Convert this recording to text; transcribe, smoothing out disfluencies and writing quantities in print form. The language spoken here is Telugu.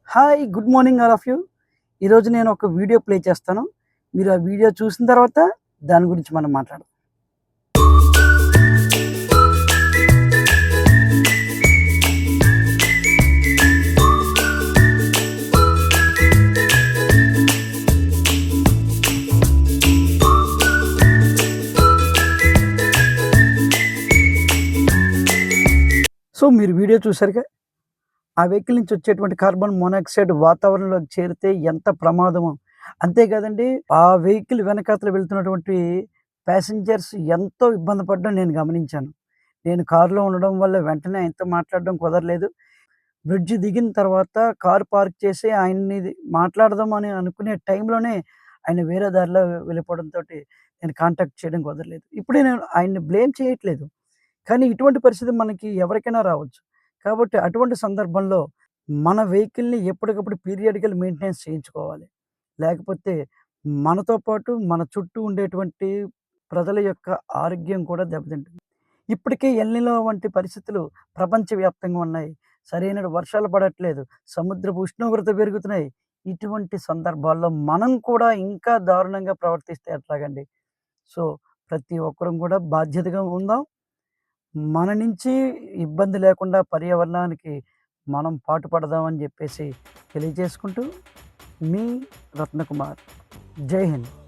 Hi! Good morning all of you. ఈరోజు నేను ఒక వీడియో ప్లే చేస్తాను. మీరు ఆ వీడియో చూసిన తర్వాత దాని గురించి మనం మాట్లాడదాం. సో, మీరు వీడియో చూసారుగా? ఆ వెహికల్ నుంచి వచ్చేటువంటి కార్బన్ మోనాక్సైడ్ వాతావరణంలోకి చేరితే ఎంత ప్రమాదమో. అంతే కాదండి, ఆ వెహికల్ వెనకాతల వెళ్తున్నటువంటి ప్యాసింజర్స్ ఎంతో ఇబ్బంది పడడం నేను గమనించాను. నేను కారులో ఉండడం వల్ల వెంటనే ఆయనతో మాట్లాడడం కుదరలేదు. బ్రిడ్జ్ దిగిన తర్వాత కారు పార్క్ చేసి ఆయన్ని మాట్లాడదాం అని అనుకునే టైంలోనే ఆయన వేరే దారిలో వెళ్ళిపోవడంతోటి నేను కాంటాక్ట్ చేయడం కుదరలేదు. ఇప్పుడే నేను ఆయన్ని బ్లేమ్ చేయట్లేదు. కానీ ఇటువంటి పరిస్థితి మనకి ఎవరికైనా రావచ్చు. కాబట్టి అటువంటి సందర్భంలో మన వెహికల్‌ని ఎప్పటికప్పుడు పీరియాడికల్ మెయింటెనెన్స్ చేయించుకోవాలి. లేకపోతే మనతో పాటు మన చుట్టూ ఉండేటువంటి ప్రజల యొక్క ఆరోగ్యం కూడా దెబ్బతింటుంది. ఇప్పటికే ఎల్‌నినో వంటి పరిస్థితులు ప్రపంచవ్యాప్తంగా ఉన్నాయి. సరైన వర్షాలు పడట్లేదు. సముద్రపు ఉష్ణోగ్రత పెరుగుతున్నాయి. ఇటువంటి సందర్భాల్లో మనం కూడా ఇంకా దారుణంగా ప్రవర్తిస్తే ఎట్లాగండి? సో, ప్రతి ఒక్కరం కూడా బాధ్యతగా ఉందాం. మన నుంచి ఇబ్బంది లేకుండా పర్యావరణానికి మనం పాటుపడదామని జెప్పేసి తెలియజేసుకుంటూ, మీ రత్నకుమార్. జై హింద్.